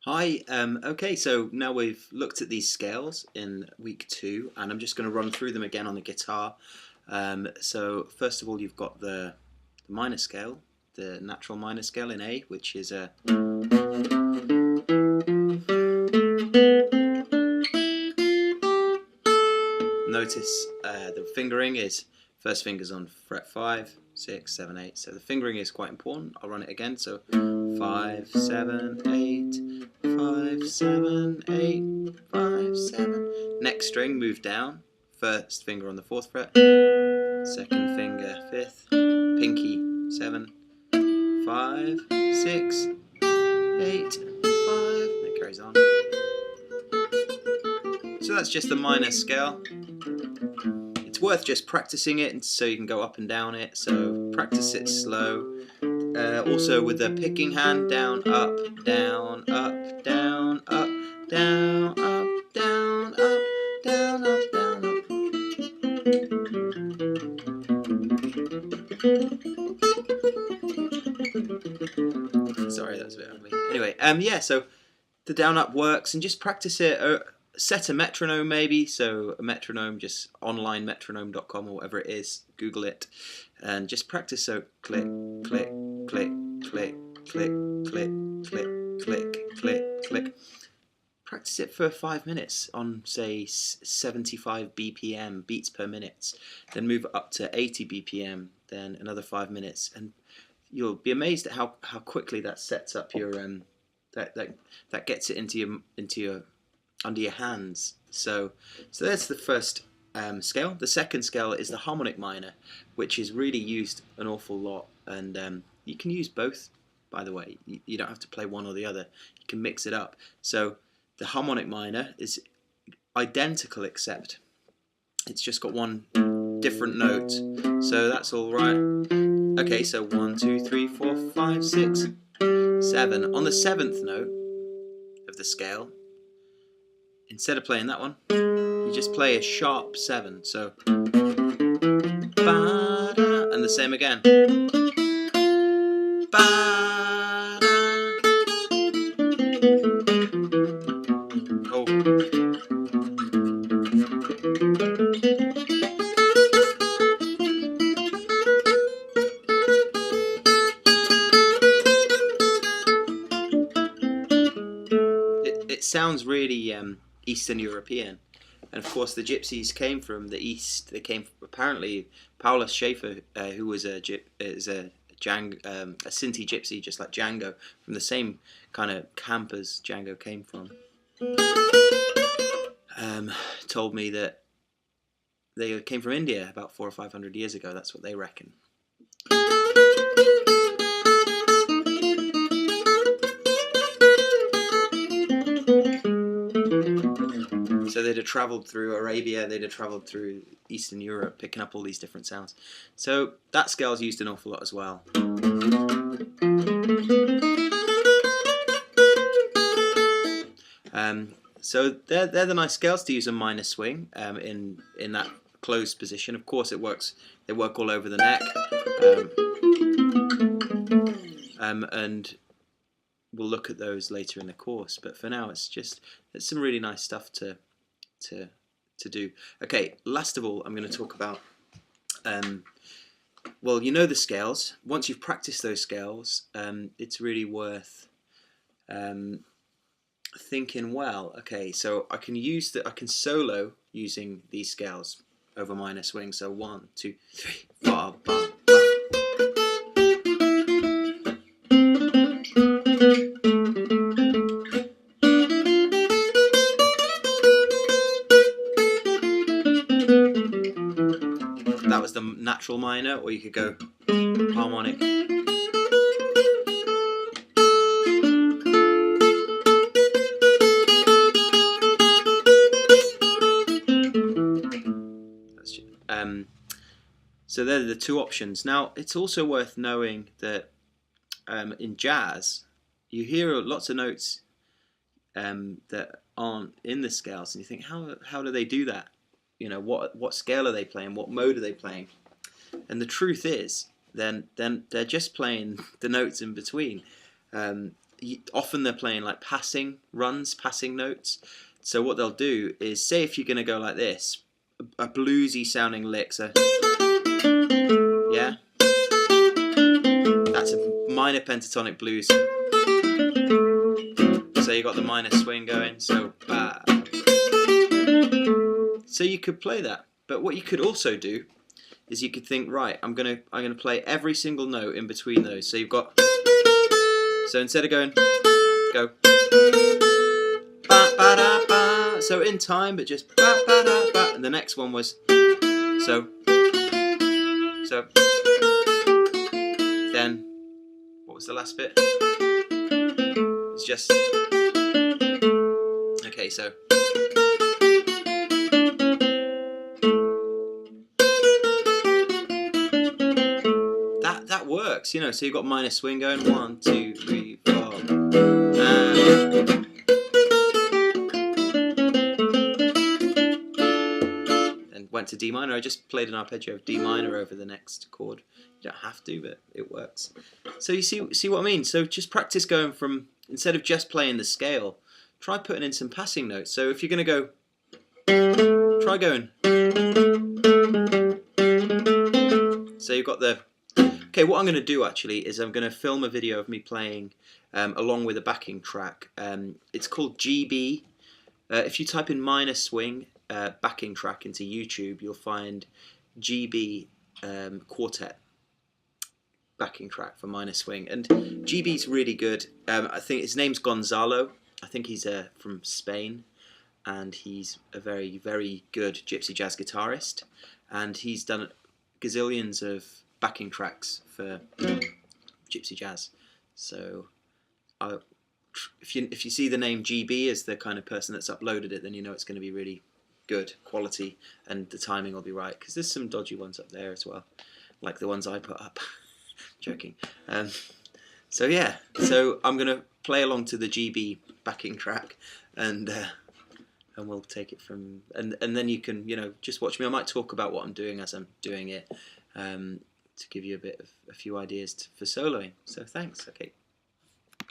Hi, okay, so now we've looked at these scales in week 2, and I'm just going to run through them again on the guitar. So first of all, you've got the minor scale, the natural minor scale in A, which is a... Notice the fingering is, first finger's on fret 5, 6, 7, 8, so the fingering is quite important. I'll run it again, so 5, 7, 8, 5, 7, 8, 5, 7. Next string, move down, first finger on the 4th fret, second finger 5th, pinky 7, 5, 6, 8, 5, it carries on. So that's just the minor scale. It's worth just practicing it so you can go up and down it, so practice it slow. Also with the picking hand, down, up, down, up, down, up, down, up, down, up, down, up, down, up. Sorry, that was a bit ugly. Anyway, yeah, so the down up works, and just practice it. Set a metronome maybe, so a metronome, just onlinemetronome.com or whatever it is, Google it, and just practice. So click, click, click, click, click, click, click, click, click, click. Practice it for 5 minutes on, say, 75 BPM, beats per minute. Then move it up to 80 BPM, then another 5 minutes, and you'll be amazed at how quickly that sets up your that gets it into your under your hands. So that's the first scale. The second scale is the harmonic minor, which is really used an awful lot, and you can use both, by the way. You don't have to play one or the other. You can mix it up. So the harmonic minor is identical, except it's just got one different note. So that's all right. Okay, so 1, 2, 3, 4, 5, 6, 7. On the 7th note of the scale, instead of playing that one, you just play a sharp 7. So, ba-da, and the same again. Ba-da. Oh. It sounds really Eastern European, and of course the gypsies came from the east. They came apparently Paulus Schaefer, who was a Sinti gypsy, just like Django, from the same kind of camp as Django came from. Told me that they came from India about 400 or 500 years ago. That's what they reckon. So they'd have travelled through Arabia, they'd have travelled through Eastern Europe, picking up all these different sounds. So that scale's used an awful lot as well. So they're the nice scales to use a minor swing in that closed position. Of course, it works. They work all over the neck, and we'll look at those later in the course. But for now, it's some really nice stuff to do. Okay, last of all, I'm going to talk about. Well, you know the scales. Once you've practiced those scales, it's really worth thinking, well, okay, so I can solo using these scales over minor swing. So 1, 2, 3, 4, 5. That was the natural minor, or you could go harmonic. So they're the two options. Now, it's also worth knowing that in jazz, you hear lots of notes that aren't in the scales, and you think, how do they do that? You know, what scale are they playing? What mode are they playing? And the truth is, then they're just playing the notes in between. often they're playing like passing runs, passing notes. So what they'll do is, say if you're going to go like this, a bluesy sounding lick, so yeah, that's a minor pentatonic blues. So you got the minor swing going, so so you could play that. But what you could also do is you could think, right, I'm gonna play every single note in between those. So you've got, so instead of going, go ba ba da ba, so in time, but just ba ba da ba, and the next one was so then what was the last bit? It's just okay, so that works, you know. So you've got minor swing going, 1, 2, 3, 4, and went to D minor. I just played an arpeggio of D minor over the next chord. You don't have to, but it works. So you see what I mean? So just practice going from, instead of just playing the scale, try putting in some passing notes. So if you're going to go, try going. So you've got the, okay, what I'm going to do actually is I'm going to film a video of me playing along with a backing track. It's called GB. If you type in minor swing backing track into YouTube, you'll find GB quartet backing track for minor swing, and GB's really good. I think his name's Gonzalo. I think he's from Spain, and he's a very, very good gypsy jazz guitarist, and he's done gazillions of backing tracks for gypsy jazz. So if you see the name GB as the kind of person that's uploaded it, then you know it's going to be really good quality, and the timing will be right, because there's some dodgy ones up there as well, like the ones I put up. Joking. So yeah, so I'm gonna play along to the GB backing track, and we'll take it from, and then you can, you know, just watch me. I might talk about what I'm doing as I'm doing it, to give you a few ideas for soloing. So thanks. Okay.